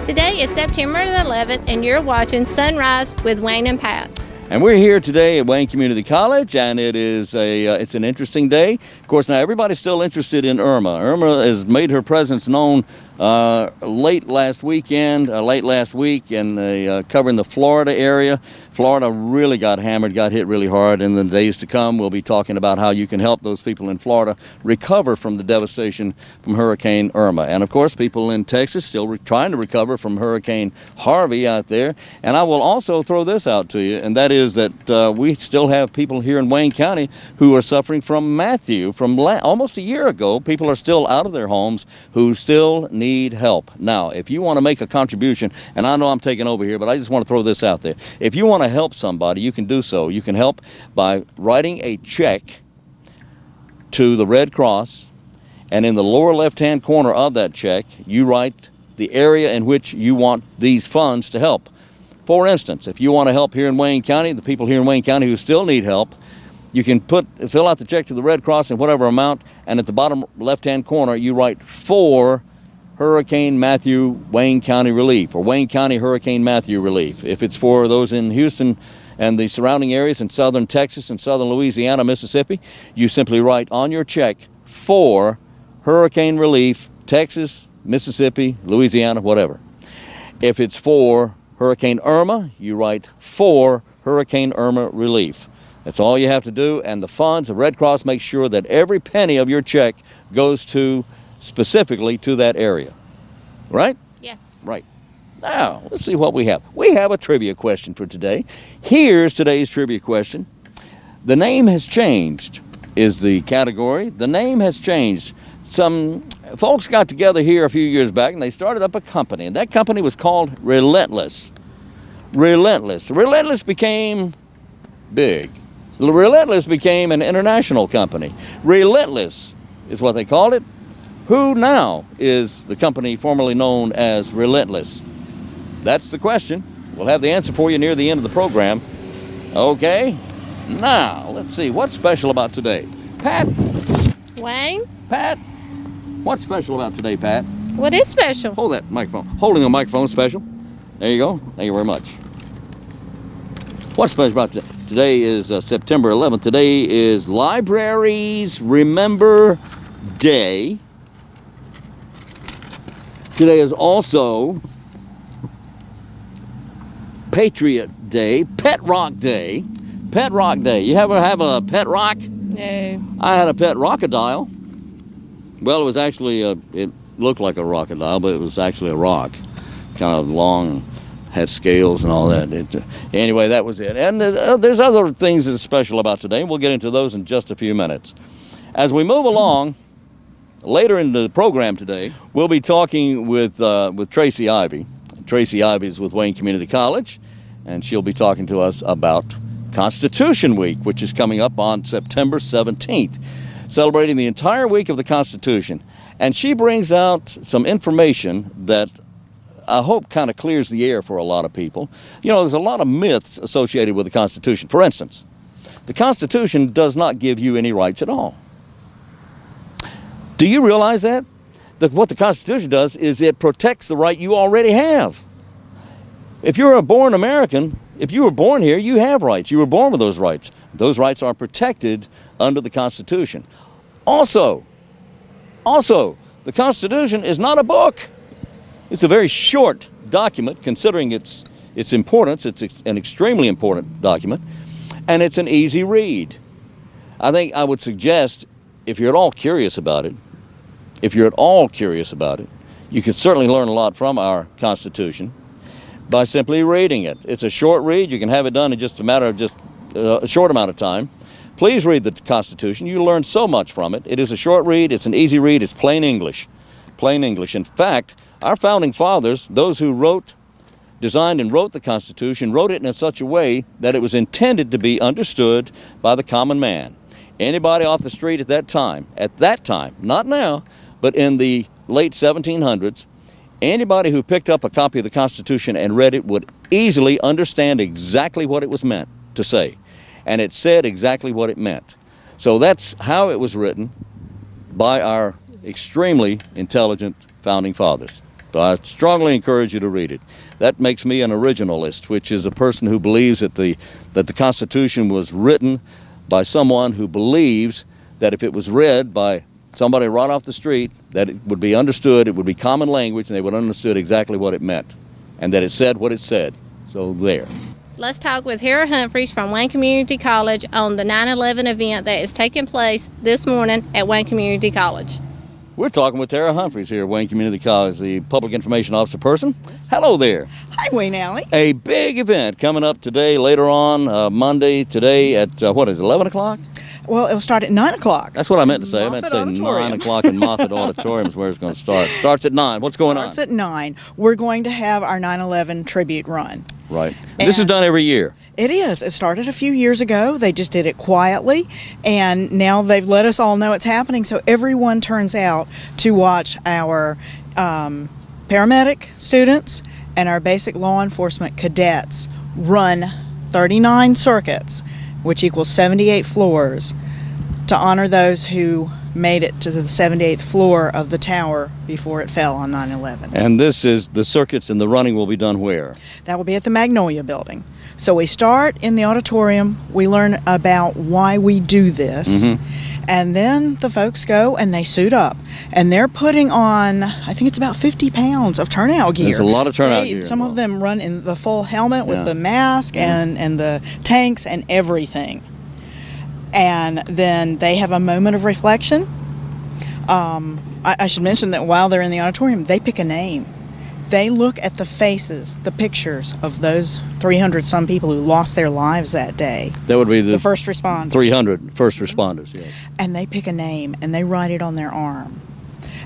Today is September the 11th, and you're watching Sunrise with Wayne and Pat. And we're here today at Wayne Community College, and it is it's an interesting day. Of course, now everybody's still interested in Irma. Irma has made her presence known late last week, and covering the Florida area. Florida really got hammered, got hit really hard. In the days to come, we'll be talking about how you can help those people in Florida recover from the devastation from Hurricane Irma. And of course, people in Texas still trying to recover from Hurricane Harvey out there. And I will also throw this out to you, and that is that we still have people here in Wayne County who are suffering from Matthew. From almost a year ago, people are still out of their homes who still need help. Now, if you want to make a contribution, and I know I'm taking over here, but I just want to throw this out there. If you want to help somebody, you can do so. You can help by writing a check to the Red Cross, and in the lower left-hand corner of that check, you write the area in which you want these funds to help. For instance, if you want to help here in Wayne County, the people here in Wayne County who still need help, you can fill out the check to the Red Cross in whatever amount, and at the bottom left-hand corner, you write for Hurricane Matthew Wayne County Relief, or Wayne County Hurricane Matthew Relief. If it's for those in Houston and the surrounding areas in southern Texas and southern Louisiana, Mississippi, you simply write on your check for Hurricane Relief, Texas, Mississippi, Louisiana, whatever. If it's for Hurricane Irma, you write for Hurricane Irma Relief. That's all you have to do, and the funds, the Red Cross makes sure that every penny of your check goes to specifically to that area. Right? Yes. Right. Now, let's see what we have. We have a trivia question for today. Here's today's trivia question. The name has changed, is the category. The name has changed. Some folks got together here a few years back, and they started up a company, and that company was called Relentless. Relentless. Relentless became big. Relentless became an international company. Relentless is what they called it. Who now is the company formerly known as Relentless? That's the question. We'll have the answer for you near the end of the program. Okay, now let's see what's special about today. Pat? Wayne? Pat? What's special about today, Pat? What is special? Hold that microphone. Holding a microphone special. There you go. Thank you very much. What's special about today? Today is September 11th. Today is Libraries Remember Day. Today is also Patriot Day, Pet Rock Day. Pet Rock Day. You ever have a pet rock? No. I had a pet rockadile. Well, it was actually, it looked like a rockadile, but it was actually a rock. Kind of long, had scales and all that. Anyway, that was it. And there's other things that's special about today. We'll get into those in just a few minutes. As we move along, later in the program today, we'll be talking with Tracey Ivey. Tracey Ivey is with Wayne Community College, and she'll be talking to us about Constitution Week, which is coming up on September 17th, celebrating the entire week of the Constitution. And she brings out some information that I hope kind of clears the air for a lot of people. You know, there's a lot of myths associated with the Constitution. For instance, the Constitution does not give you any rights at all. Do you realize that? That what the Constitution does is it protects the right you already have. If you're a born American, if you were born here, you have rights. You were born with those rights. Those rights are protected under the Constitution. Also, the Constitution is not a book. It's a very short document, considering its importance. It's an extremely important document, and it's an easy read. I think I would suggest, if you're at all curious about it, you could certainly learn a lot from our Constitution by simply reading it. It's a short read. You can have it done in just a matter of a short amount of time. Please read the Constitution. You learn so much from it. It is a short read. It's an easy read. It's plain English. Plain English. In fact, our founding fathers, those who designed and wrote the Constitution, wrote it in such a way that it was intended to be understood by the common man. Anybody off the street at that time, not now, but in the late 1700s, anybody who picked up a copy of the Constitution and read it would easily understand exactly what it was meant to say. And it said exactly what it meant. So that's how it was written by our extremely intelligent founding fathers. But I strongly encourage you to read it. That makes me an originalist, which is a person who believes that the Constitution was written by someone who believes that if it was read by somebody right off the street, that it would be understood, it would be common language, and they would understood exactly what it meant, and that it said what it said. So there. Let's talk with Hera Humphries from Wayne Community College on the 9/11 event that is taking place this morning at Wayne Community College. We're talking with Hera Humphries here at Wayne Community College, the Public Information Officer person. Hello there. Hi, Wayne Alley. A big event coming up today, later on, Monday, today at, 11 o'clock? Well, it'll start at 9 o'clock. That's what I meant to say. I meant to say Auditorium. 9 o'clock in Moffett Auditorium is where it's going to start. Starts at 9. What's going on? Starts at 9. We're going to have our 9/11 tribute run. Right. This is done every year. It is. It started a few years ago. They just did it quietly, and now they've let us all know it's happening, so everyone turns out to watch our paramedic students and our basic law enforcement cadets run 39 circuits, which equals 78 floors, to honor those who made it to the 78th floor of the tower before it fell on 9/11. And this is, the circuits and the running will be done where? That will be at the Magnolia Building. So we start in the auditorium, we learn about why we do this, and then the folks go and they suit up. And they're putting on, I think it's about 50 pounds of turnout gear. There's a lot of turnout gear. Some of them run in the full helmet with the mask and the tanks and everything. And then they have a moment of reflection. I should mention that while they're in the auditorium, they pick a name. They look at the faces, the pictures of those 300-some people who lost their lives that day. That would be the first responders. 300 first responders, yes. And they pick a name, and they write it on their arm.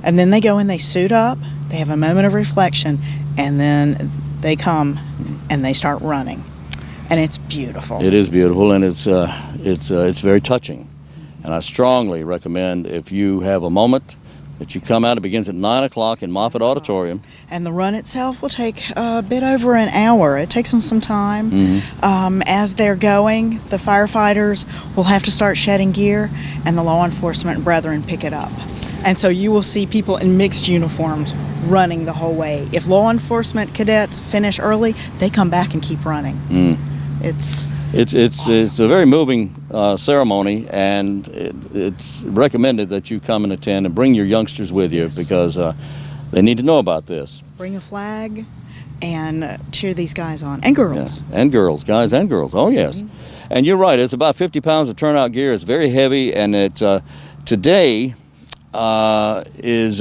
And then they go and they suit up, they have a moment of reflection, and then they come and they start running. And it's beautiful. It is beautiful, and it's very touching. And I strongly recommend, if you have a moment, that you come out. It begins at 9 o'clock in Moffett Auditorium. And the run itself will take a bit over an hour. It takes them some time. As they're going, the firefighters will have to start shedding gear, and the law enforcement brethren pick it up. And so you will see people in mixed uniforms running the whole way. If law enforcement cadets finish early, they come back and keep running. It's a very moving ceremony, and it's recommended that you come and attend and bring your youngsters with you, because they need to know about this. Bring a flag and cheer these guys on, and girls. Yeah. And girls, guys and girls. Oh yes. And you're right. It's about 50 pounds of turnout gear. It's very heavy, and it today is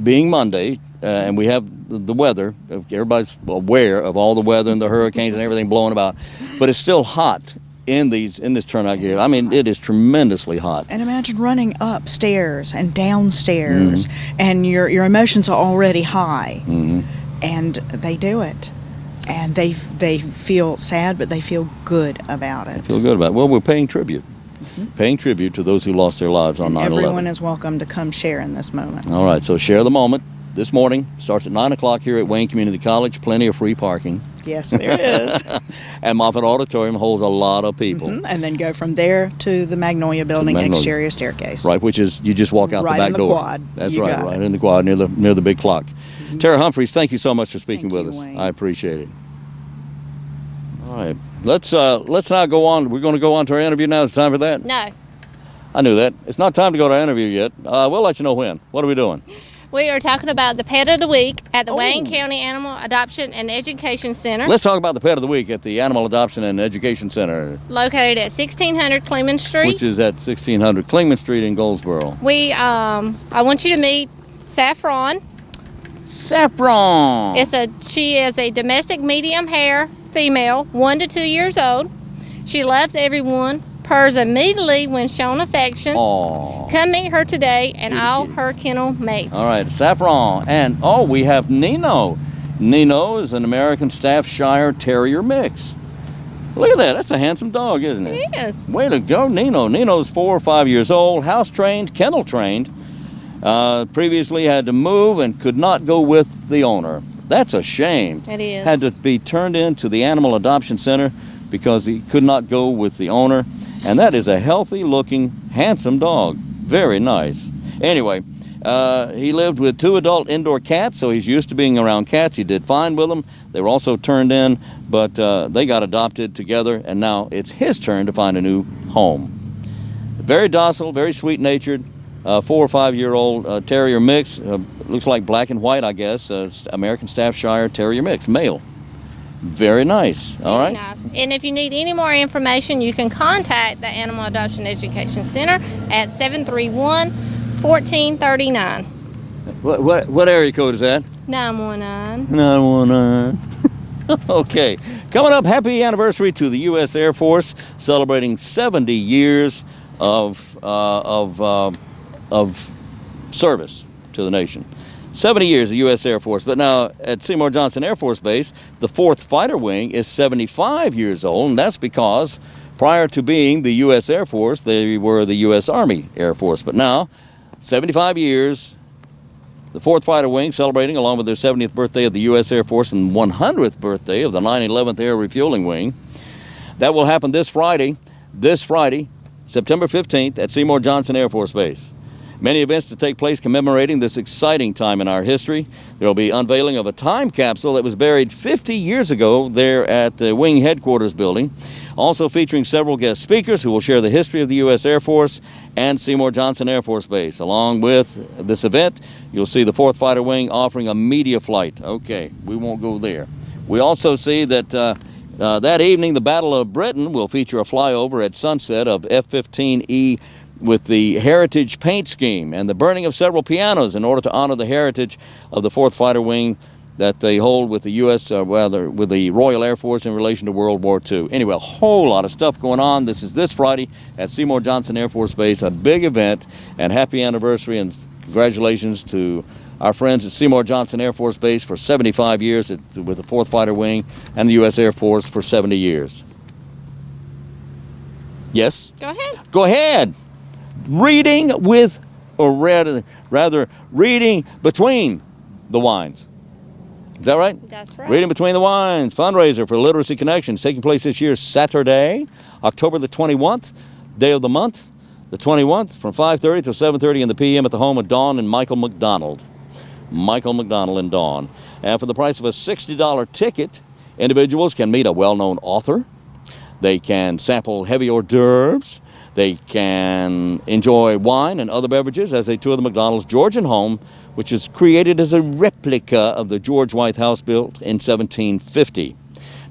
being Monday. And we have the weather. Everybody's aware of all the weather and the hurricanes and everything blowing about, but it's still hot in this turnout gear. I mean, it is tremendously hot. And imagine running upstairs and downstairs, and your emotions are already high, and they do it, and they feel sad, but they feel good about it. Feel good about it. Well, we're paying tribute. Paying tribute to those who lost their lives on 9/11. Everyone is welcome to come share in this moment. All right, so share the moment. This morning starts at 9 o'clock here at Wayne Community College. Plenty of free parking. Yes, there is. And Moffett Auditorium holds a lot of people. And then go from there to the Magnolia Building exterior staircase. Right, which is, you just walk out the back door. Right in the quad. That's right, right in the quad near the big clock. Hera Humphries, thank you so much for speaking with us. Wayne. I appreciate it. All right, let's now go on. We're going to go on to our interview now. Is it time for that? No. I knew that. It's not time to go to our interview yet. We'll let you know when. What are we doing? We are talking about the Pet of the Week at the Wayne County Animal Adoption and Education Center. Let's talk about the Pet of the Week at the Animal Adoption and Education Center. Located at 1600 Cleveland Street. Which is at 1600 Cleveland Street in Goldsboro. I want you to meet Saffron. Saffron! She is a domestic medium hair female, 1 to 2 years old. She loves everyone, purrs immediately when shown affection. Aww. Come meet her today and all her kennel mates. All right, Saffron. And, we have Nino. Nino is an American Staffordshire Terrier mix. Look at that. That's a handsome dog, isn't it? Yes. Way to go, Nino. Nino's 4 or 5 years old, house-trained, kennel-trained. Previously had to move and could not go with the owner. That's a shame. It is. Had to be turned into the Animal Adoption Center because he could not go with the owner. And that is a healthy-looking, handsome dog. Very nice. Anyway, He lived with 2 adult indoor cats, so he's used to being around cats. He did fine with them. They were also turned in, but they got adopted together, and now it's his turn to find a new home. Very docile, very sweet-natured, 4 or 5 year old terrier mix. Looks like black and white, I guess. American Staffordshire Terrier mix, male. Very nice. All right. Nice. And if you need any more information, you can contact the Animal Adoption Education Center at 731-1439. What area code is that? 919. 919. Okay. Coming up, happy anniversary to the U.S. Air Force, celebrating 70 years of service to the nation. 70 years of U.S. Air Force. But now at Seymour Johnson Air Force Base, the 4th Fighter Wing is 75 years old, and that's because prior to being the U.S. Air Force, they were the U.S. Army Air Force. But now, 75 years, the 4th Fighter Wing celebrating along with their 70th birthday of the U.S. Air Force and 100th birthday of the 911th Air Refueling Wing. That will happen this Friday, September 15th at Seymour Johnson Air Force Base. Many events to take place commemorating this exciting time in our history. There will be unveiling of a time capsule that was buried 50 years ago there at the Wing Headquarters building. Also featuring several guest speakers who will share the history of the U.S. Air Force and Seymour Johnson Air Force Base. Along with this event, you'll see the 4th Fighter Wing offering a media flight. Okay, we won't go there. We also see that that evening, the Battle of Britain will feature a flyover at sunset of F-15E with the Heritage Paint Scheme and the burning of several pianos in order to honor the heritage of the 4th Fighter Wing that they hold with the U.S., with the Royal Air Force in relation to World War II. Anyway, a whole lot of stuff going on. This is this Friday at Seymour Johnson Air Force Base, a big event, and happy anniversary and congratulations to our friends at Seymour Johnson Air Force Base for 75 years with the 4th Fighter Wing and the U.S. Air Force for 70 years. Yes? Go ahead. Go ahead. Reading with, or rather, reading between the wines. Is that right? That's right. Reading Between the Wines, fundraiser for Literacy Connections, taking place this year Saturday, October the 21st, day of the month, the 21st, from 5:30 to 7:30 in the p.m. at the home of Dawn and Michael McDonald. Michael McDonald and Dawn. And for the price of a $60 ticket, individuals can meet a well-known author. They can sample heavy hors d'oeuvres. They can enjoy wine and other beverages as they tour the McDonald's Georgian home, which is created as a replica of the George Wythe house built in 1750.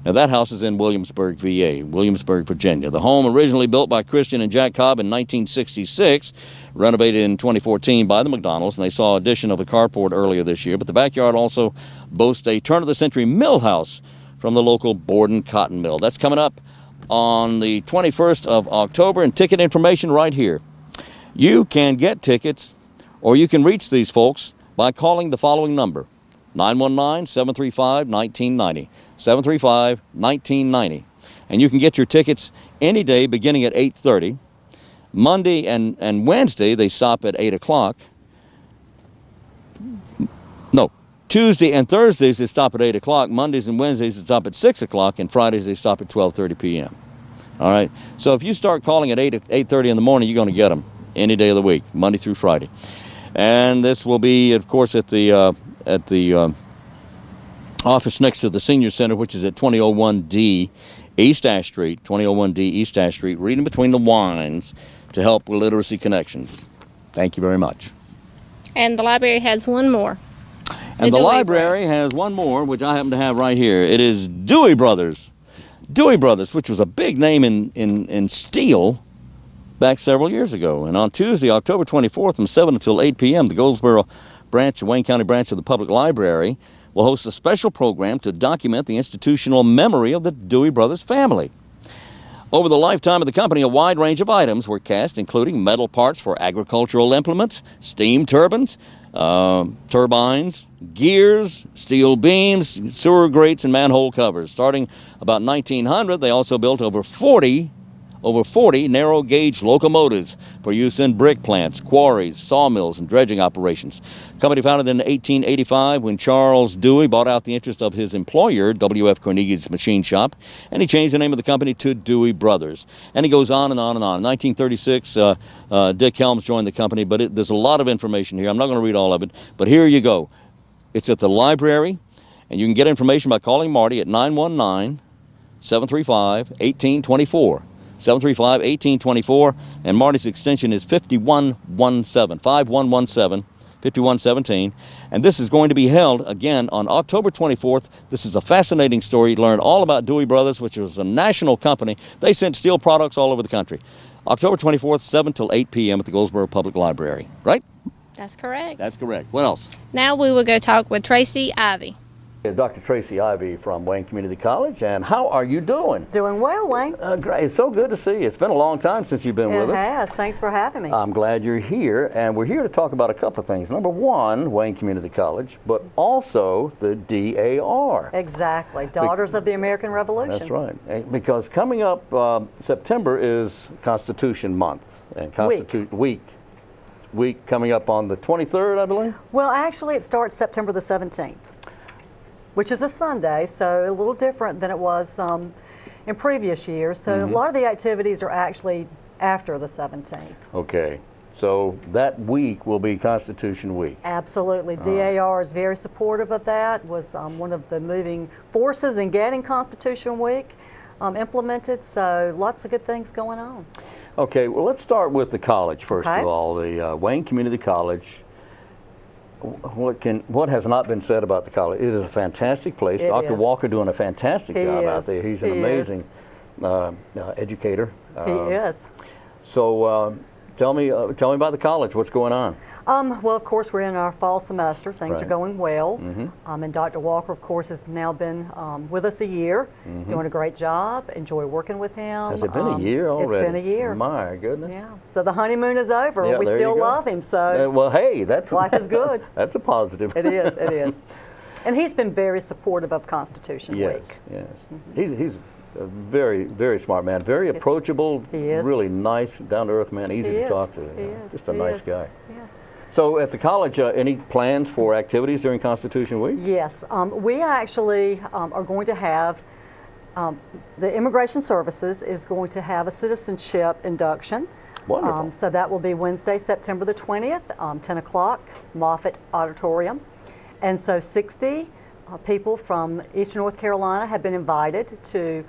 Now, that house is in Williamsburg, VA, Williamsburg, Virginia. The home, originally built by Christian and Jack Cobb in 1966, renovated in 2014 by the McDonald's, and they saw addition of a carport earlier this year. But the backyard also boasts a turn-of-the-century mill house from the local Borden Cotton Mill. That's coming up on the 21st of October, and ticket information right here. You can get tickets, or you can reach these folks by calling the following number, 919-735-1990, 735-1990. And you can get your tickets any day beginning at 8:30. Monday and Wednesday, they stop at 8 o'clock. No, Tuesday and Thursdays, they stop at 8 o'clock. Mondays and Wednesdays, they stop at 6 o'clock. And Fridays, they stop at 12:30 p.m. All right? So if you start calling at 8:30 in the morning, you're going to get them any day of the week, Monday through Friday. And this will be, of course, at the office next to the Senior Center, which is at 2001D East Ash Street, 2001D East Ash Street, Reading Between the Wines to help with Literacy Connections. Thank you very much. And the library has one more. And the library has one more, which I happen to have right here. It is Dewey Brothers. Dewey Brothers, which was a big name in steel back several years ago. And on Tuesday, October 24th from 7 until 8 p.m., the Goldsboro branch, Wayne County branch of the Public Library will host a special program to document the institutional memory of the Dewey Brothers family. Over the lifetime of the company, a wide range of items were cast, including metal parts for agricultural implements, steam turbines, turbines, gears, steel beams, sewer grates, and manhole covers. Starting about 1900, they also built over 40 over 40 narrow-gauge locomotives for use in brick plants, quarries, sawmills, and dredging operations. Company founded in 1885 when Charles Dewey bought out the interest of his employer, W.F. Carnegie's machine shop, and he changed the name of the company to Dewey Brothers. And he goes on and on and on. In 1936, Dick Helms joined the company, but there's a lot of information here. I'm not going to read all of it, but here you go. It's at the library, and you can get information by calling Marty at 919-735-1824. 735-1824, and Marty's extension is 5117, 5117, 5117. And this is going to be held again on October 24th. This is a fascinating story. Learn all about Dewey Brothers, which was a national company. They sent steel products all over the country. October 24th, 7 till 8 p.m. at the Goldsboro Public Library, right? That's correct. That's correct. What else? Now we will go talk with Tracey Ivey. Dr. Tracey Ivey from Wayne Community College, and how are you doing? Doing well, Wayne. Great. It's so good to see you. It's been a long time since you've been with us. It has. Thanks for having me. I'm glad you're here, and we're here to talk about a couple of things. Number one, Wayne Community College, but also the DAR. Exactly. Daughters of the American Revolution. That's right. Because coming up, September is Constitution Month and Week coming up on the 23rd, I believe? Well, actually, it starts September the 17th. Which is a Sunday, so a little different than it was in previous years. So a lot of the activities are actually after the 17th. Okay, so that week will be Constitution Week. Absolutely. DAR is very supportive of that, was one of the moving forces in getting Constitution Week implemented, so lots of good things going on. Okay, well, let's start with the college first of all, the Wayne Community College. What has not been said about the college? It is a fantastic place. Dr. Walker doing a fantastic job out there. He's an amazing educator. He is. So tell me about the college. What's going on? Well, of course, we're in our fall semester. Things are going well. And Dr. Walker, of course, has now been with us a year, doing a great job. Enjoy working with him. Has it been a year already? It's been a year. My goodness. Yeah. So the honeymoon is over. Yeah, we still love him. So well, hey, that's life is good. That's a positive. It is. It is. And he's been very supportive of Constitution Week. Yes. He's a very, very smart man. Very approachable. He is. Really nice, down-to-earth man. Easy to talk to. He is. Just a nice guy. Yes. So at the college, any plans for activities during Constitution Week? Yes. We actually are going to have, the Immigration Services is going to have a citizenship induction. Wonderful. So that will be Wednesday, September the 20th, 10 o'clock, Moffett Auditorium. And so 60 people from Eastern North Carolina have been invited to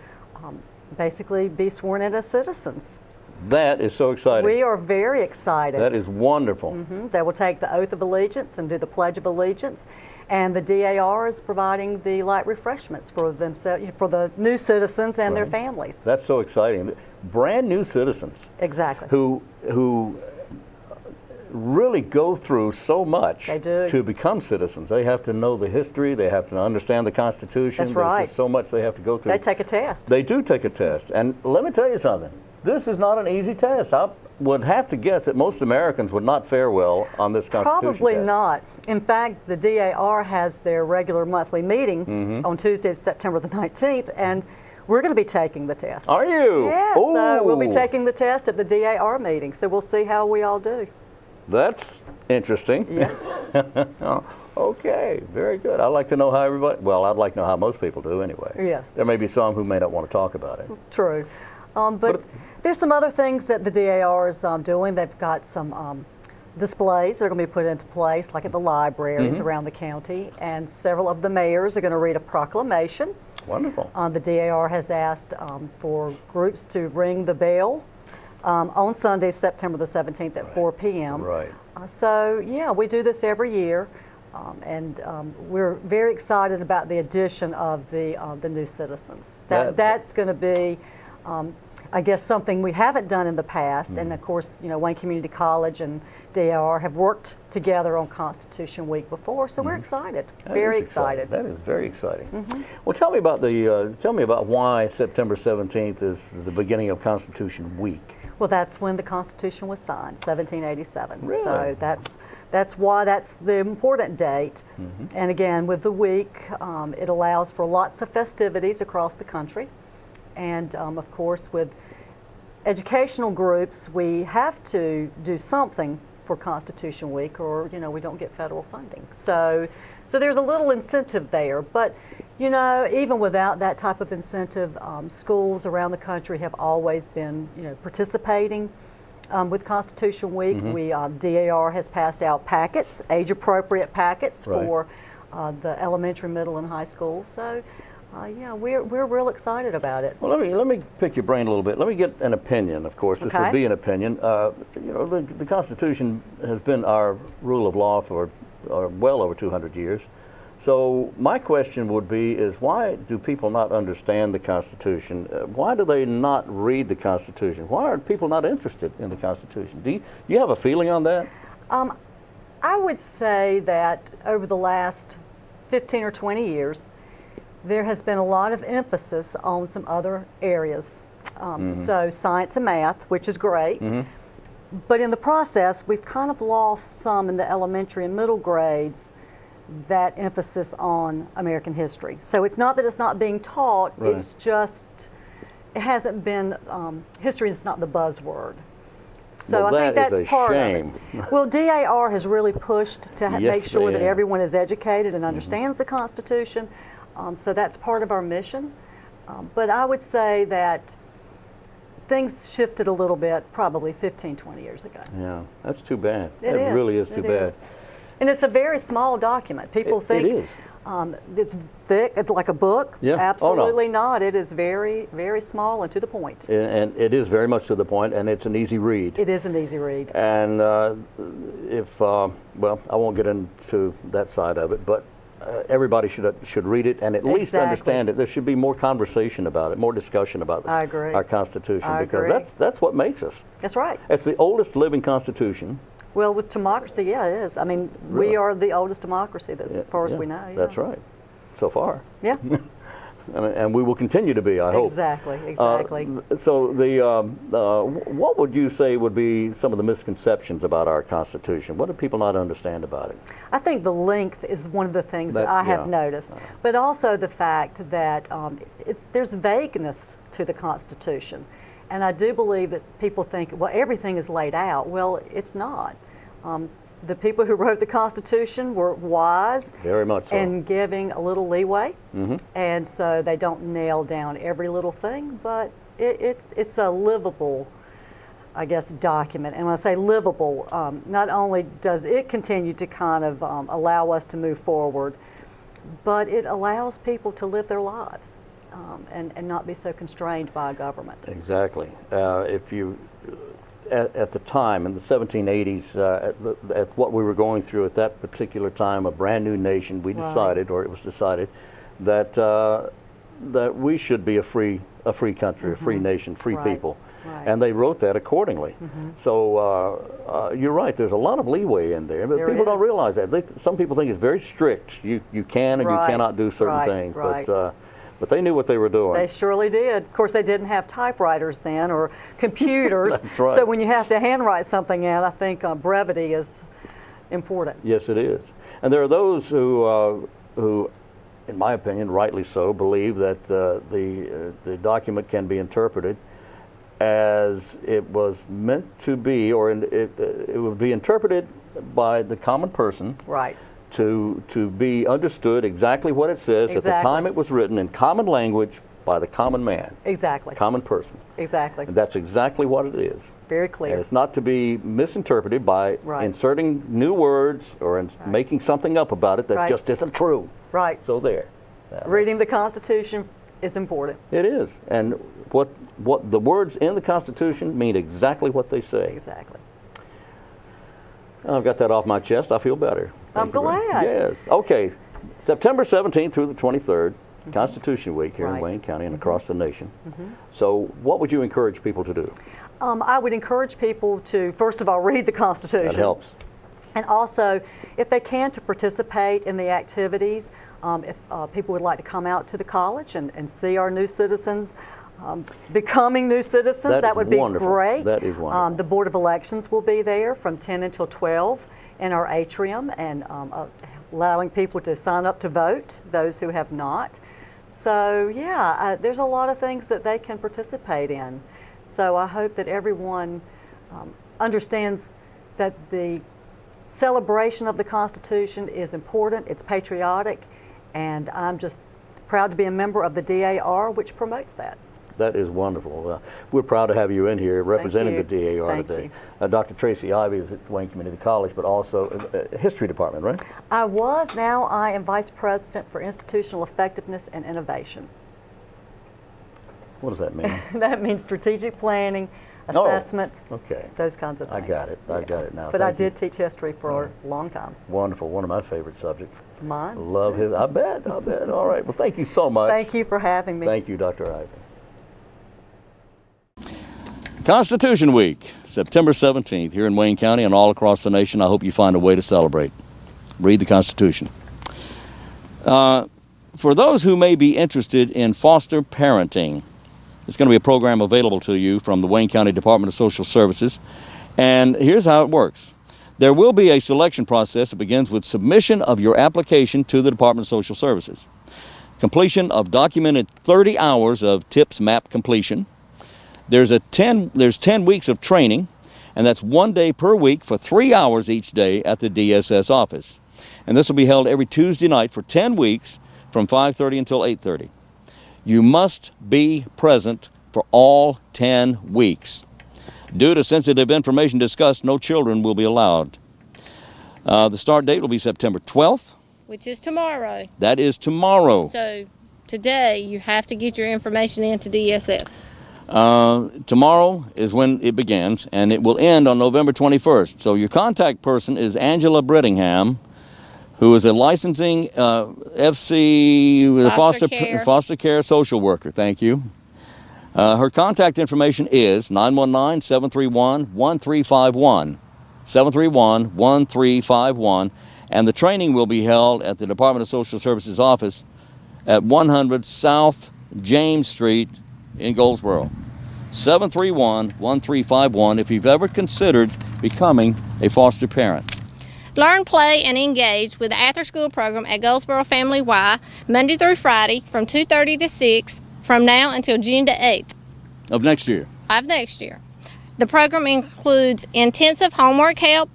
basically be sworn in as citizens. That is so exciting. We are very excited. That is wonderful. They will take the oath of allegiance and do the Pledge of Allegiance, and the DAR is providing the light refreshments for themselves, for the new citizens and their families. That's so exciting. Brand new citizens. Exactly. Who really go through so much to become citizens. They have to know the history. They have to understand the Constitution. That's right. There's just so much they have to go through. They take a test. They do take a test. And let me tell you something. This is not an easy test. I would have to guess that most Americans would not fare well on this Constitution Probably test. not. In fact, the DAR has their regular monthly meeting on Tuesday, September the 19th, and we're going to be taking the test. Are you? Yeah, so we'll be taking the test at the DAR meeting, so we'll see how we all do. That's interesting. Yes. Okay, very good. I'd like to know how everybody, well, I'd like to know how most people do anyway. Yes. There may be some who may not want to talk about it. True. But there's some other things that the DAR is doing. They've got some displays that are going to be put into place, like at the libraries around the county, and several of the mayors are going to read a proclamation. Wonderful. The DAR has asked for groups to ring the bell on Sunday, September the 17th at 4 p.m. Right. So, yeah, we do this every year, and we're very excited about the addition of the new citizens. That's going to be, I guess, something we haven't done in the past, and of course, you know, Wayne Community College and DAR have worked together on Constitution Week before, so we're excited, very excited. That is very exciting. Well, tell me about why September 17th is the beginning of Constitution Week. Well, that's when the Constitution was signed, 1787. Really? So that's why that's the important date. And again, with the week, it allows for lots of festivities across the country. And of course, with educational groups, we have to do something for Constitution Week, or we don't get federal funding. So there's a little incentive there. But even without that type of incentive, schools around the country have always been participating with Constitution Week. DAR has passed out packets, age-appropriate packets for the elementary, middle, and high school. So. We're real excited about it. Well, let me pick your brain a little bit. Let me get an opinion. Of course, this would be an opinion. The Constitution has been our rule of law for well over 200 years. So my question would be: is why do people not understand the Constitution? Why do they not read the Constitution? Why are people not interested in the Constitution? Do you have a feeling on that? I would say that over the last 15 or 20 years. There has been a lot of emphasis on some other areas. So science and math, which is great. But in the process, we've kind of lost some in the elementary and middle grades, that emphasis on American history. So it's not that it's not being taught, it's just, it hasn't been, history is not the buzzword. So I think that's part of it. Well, DAR has really pushed to make sure that everyone is educated and understands the Constitution. So that's part of our mission. But I would say that things shifted a little bit probably 15, 20 years ago. Yeah, that's too bad. It really is too bad. And it's a very small document. People think it is. It's thick, it's like a book. Yeah. Absolutely not. It is very, very small and to the point. And it is very much to the point, and it's an easy read. It is an easy read. And well, I won't get into that side of it, but everybody should read it and at least understand it. There should be more conversation about it, more discussion about our Constitution, because that's what makes us. That's right. It's the oldest living Constitution. Well, with democracy, yeah, it is. I mean, we are the oldest democracy, as far as we know. Yeah. That's right, so far. Yeah. And we will continue to be, I hope. Exactly. So what would you say would be some of the misconceptions about our Constitution? What do people not understand about it? I think the length is one of the things that I have noticed, but also the fact that there's vagueness to the Constitution. And I do believe that people think, well, everything is laid out. Well, it's not. The people who wrote the Constitution were wise, very much so, and giving a little leeway, and so they don't nail down every little thing, but it's a livable, I guess, document. And when I say livable, not only does it continue to kind of allow us to move forward, but it allows people to live their lives and not be so constrained by a government. Exactly. If you at the time, in the 1780s, at what we were going through at that particular time, a brand new nation, we decided, or it was decided, that that we should be a free country, a free nation, free people. And they wrote that accordingly. So you're right, there's a lot of leeway in there, but people don't realize that. Some people think it's very strict. You can and you cannot do certain things, but they knew what they were doing. They surely did. Of course, they didn't have typewriters then or computers. That's right. So when you have to handwrite something out, I think brevity is important. Yes, it is. And there are those who, in my opinion, rightly so, believe that the document can be interpreted as it was meant to be, or it would be interpreted by the common person. Right. To be understood exactly what it says at the time it was written in common language by the common man. Exactly. Common person. Exactly. And that's exactly what it is. Very clear. And it's not to be misinterpreted by inserting new words or making something up about it that just isn't true. Right. So there. Reading the Constitution is important. It is. And what the words in the Constitution mean exactly what they say. Exactly. I've got that off my chest. I feel better. I'm glad. Yes. Okay. September 17th through the 23rd, Constitution Week here in Wayne County and across the nation. So what would you encourage people to do? I would encourage people to, first of all, read the Constitution. That helps. And also, if they can, to participate in the activities. If people would like to come out to the college and see our new citizens becoming new citizens, that would be great. That is wonderful. The Board of Elections will be there from 10 until 12 in our atrium, and allowing people to sign up to vote, those who have not. So yeah, there's a lot of things that they can participate in. so I hope that everyone understands that the celebration of the Constitution is important, it's patriotic, and I'm just proud to be a member of the DAR, which promotes that. That is wonderful. We're proud to have you in here representing the DAR Thank today. you. Dr. Tracey Ivey is at Wayne Community College, but also History Department, right? I was, now I am Vice President for Institutional Effectiveness and Innovation. What does that mean? That means strategic planning, assessment, okay. those kinds of things. I got it. I got it now. But I did teach history for a long time. Wonderful. One of my favorite subjects. Mine? Love his. I bet. I bet. All right. Well, thank you so much. Thank you for having me. Thank you, Dr. Ivey. Constitution Week, September 17th, here in Wayne County and all across the nation. I hope you find a way to celebrate. Read the Constitution. For those who may be interested in foster parenting, it's going to be a program available to you from the Wayne County Department of Social Services. And here's how it works. There will be a selection process that begins with submission of your application to the Department of Social Services. Completion of documented 30 hours of TIPS map completion. There's 10 weeks of training, and that's 1 day per week for 3 hours each day at the DSS office. And this will be held every Tuesday night for 10 weeks from 5:30 until 8:30. You must be present for all 10 weeks. Due to sensitive information discussed, no children will be allowed. The start date will be September 12th. Which is tomorrow. That is tomorrow. So today you have to get your information into DSS. Tomorrow is when it begins, and it will end on November 21st. So your contact person is Angela Brittingham, who is a licensing FC foster care social worker. Thank you. Her contact information is 919-731-1351. 731-1351. And the training will be held at the Department of Social Services office at 100 South James Street in Goldsboro. 731-1351 if you've ever considered becoming a foster parent. Learn, play, and engage with the after-school program at Goldsboro Family Y, Monday through Friday from 2:30 to 6 from now until June the 8th. Of next year. The program includes intensive homework help,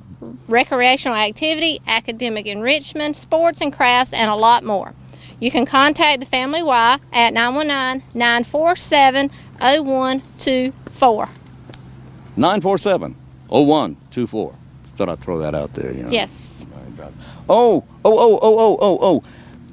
recreational activity, academic enrichment, sports and crafts, and a lot more. You can contact the Family Y at 919-947-0124. 947-0124. Thought I'd throw that out there. You know. Yes. Oh.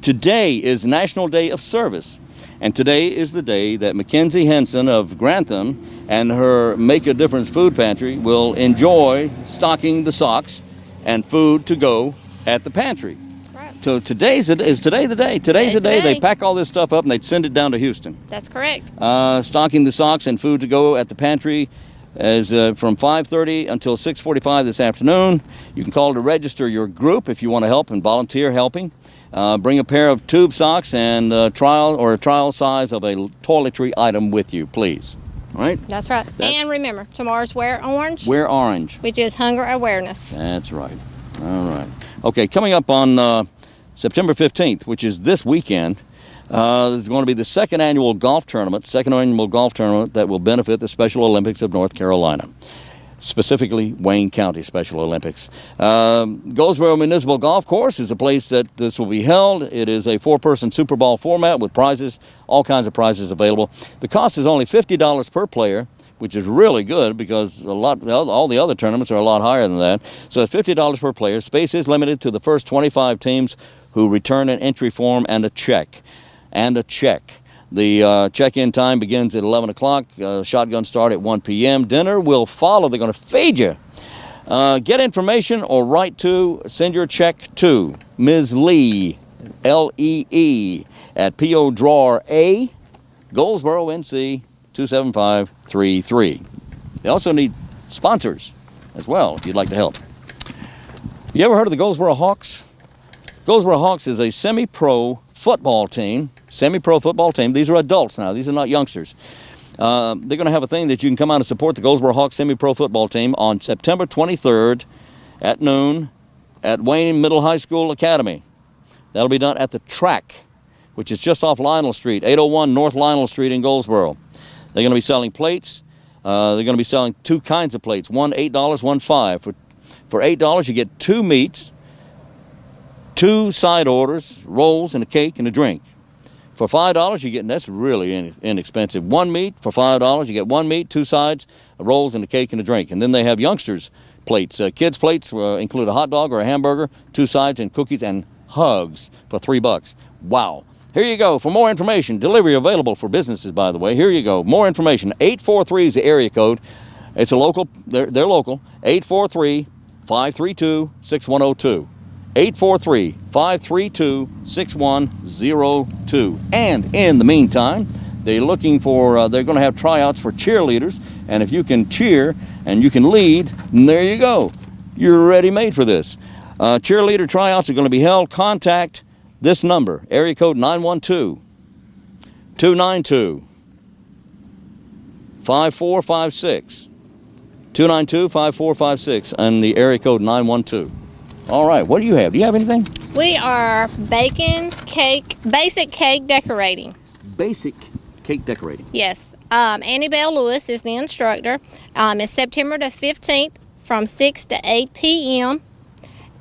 Today is National Day of Service. And today is the day that Mackenzie Henson of Grantham and her Make a Difference Food Pantry will enjoy stocking the socks and food to go at the pantry. That's right. So is today the day? Today's the day they pack all this stuff up and they send it down to Houston. That's correct. Stocking the socks and food to go at the pantry is from 5:30 until 6:45 this afternoon. You can call to register your group if you want to help and volunteer helping. Bring a pair of tube socks and a trial size of a toiletry item with you, please. All right? That's right. And remember, tomorrow's Wear Orange. Wear Orange. Which is hunger awareness. That's right. All right. Okay, coming up on September 15th, which is this weekend, there's going to be the second annual golf tournament that will benefit the Special Olympics of North Carolina. Specifically Wayne County Special Olympics. Goldsboro Municipal Golf Course is a place that this will be held. It is a 4-person Super Bowl format with prizes, all kinds of prizes available. The cost is only $50 per player, which is really good because all the other tournaments are a lot higher than that. So it's $50 per player. Space is limited to the first 25 teams who return an entry form and a check. The check-in time begins at 11 o'clock. Shotgun start at 1 p.m. Dinner will follow. They're going to feed you. Get information or send your check to Ms. Lee, L-E-E, at P.O. Drawer A, Goldsboro, NC 27533. They also need sponsors as well if you'd like to help. You ever heard of the Goldsboro Hawks? Goldsboro Hawks is a semi-pro football team. These are adults now. These are not youngsters. They're going to have a thing that you can come out and support the Goldsboro Hawks semi-pro football team on September 23rd at noon at Wayne Middle High School Academy. That'll be done at the track, which is just off Lionel Street, 801 North Lionel Street in Goldsboro. They're going to be selling plates, They're going to be selling two kinds of plates. One $8, one $5. For $8, you get 2 meats, 2 side orders, rolls, and a cake and a drink. For $5, you get, and that's really inexpensive, 1 meat. For $5, you get 1 meat, 2 sides, rolls, and a cake and a drink. And then they have youngsters' plates. Kids' plates include a hot dog or a hamburger, 2 sides, and cookies and hugs for $3. Wow. Here you go. For more information, delivery available for businesses, by the way. Here you go. More information. 843 is the area code. It's a local, they're local. 843-532-6102. 843-532-6102. And in the meantime, they're looking for, they're going to have tryouts for cheerleaders. And if you can cheer and you can lead, there you go. You're ready-made for this. Cheerleader tryouts are going to be held. Contact this number, area code 912-292-5456. 292-5456 and the area code 912. All right, what do you have? Do you have anything? We are basic cake decorating. Basic cake decorating. Yes. Annie Bell Lewis is the instructor. It's September the 15th from 6 to 8 p.m.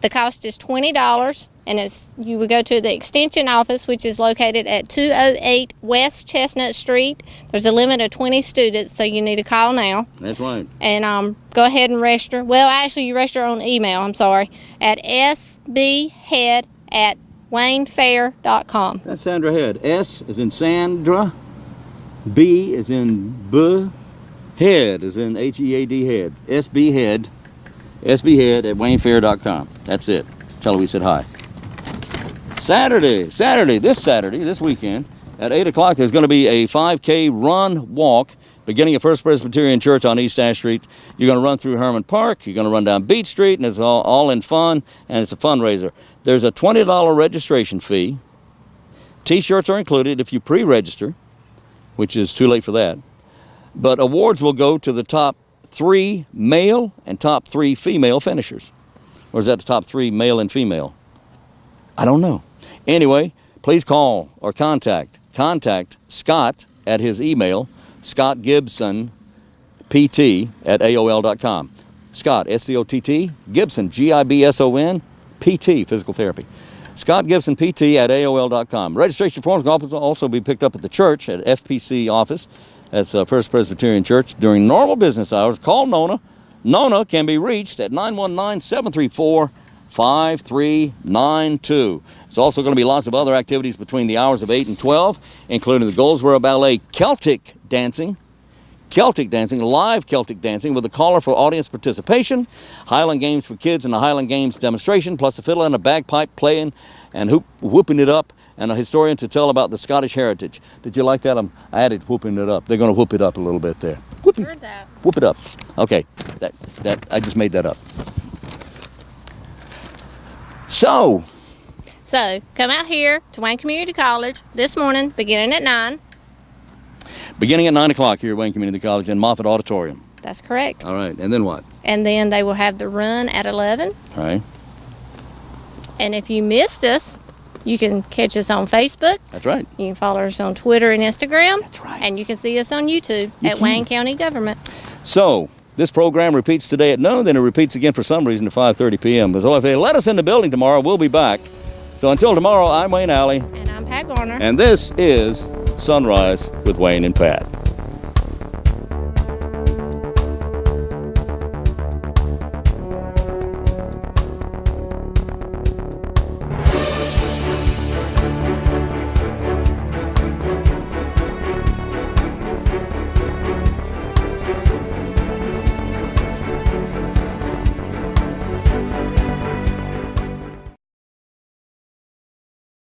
The cost is $20, and you would go to the extension office, which is located at 208 West Chestnut Street. There's a limit of 20 students, so you need to call now. That's right. And go ahead and register. Well, actually, you register on email, I'm sorry, at sbhead@waynefair.com. That's Sandra Head. S is in Sandra. B is in B. Head is in H-E-A-D head. SBhead at waynefair.com. That's it. Tell her we said hi. This weekend, at 8 o'clock, there's going to be a 5K run walk beginning at First Presbyterian Church on East Ash Street. You're going to run through Herman Park. You're going to run down Beach Street, and it's all in fun, and it's a fundraiser. There's a $20 registration fee. T-shirts are included if you pre-register, which is too late for that. But awards will go to the top 3 male and top 3 female finishers. Or is that the top 3 male and female? I don't know. Anyway, please call or contact Scott at his email, scottgibsonpt@aol.com. Scott, S-C-O-T-T, Gibson, G-I-B-S-O-N, PT, physical therapy. scottgibsonpt@aol.com. Registration forms can also be picked up at the church at FPC office. That's First Presbyterian Church during normal business hours. Call Nona. Nona can be reached at 919-734-5392. There's also going to be lots of other activities between the hours of 8 and 12, including the Goldsboro Ballet Celtic dancing, live Celtic dancing with a caller for audience participation, Highland Games for kids and a Highland Games demonstration, plus a fiddle and a bagpipe playing and whooping it up, and a historian to tell about the Scottish heritage. Did you like that? I added whooping it up. They're going to whoop it up a little bit there. Heard that. Whoop it up. Okay, that I just made that up. So come out here to Wayne Community College this morning, beginning at 9. Beginning at 9 o'clock here at Wayne Community College in Moffett Auditorium. That's correct. All right, and then what? And then they will have the run at 11. All right. And if you missed us, you can catch us on Facebook. That's right. You can follow us on Twitter and Instagram. That's right. And you can see us on YouTube at Wayne County Government. So, this program repeats today at noon, then it repeats again for some reason at 5:30 p.m. So if they let us in the building tomorrow, we'll be back. So until tomorrow, I'm Wayne Alley. And I'm Pat Garner. And this is Sunrise with Wayne and Pat.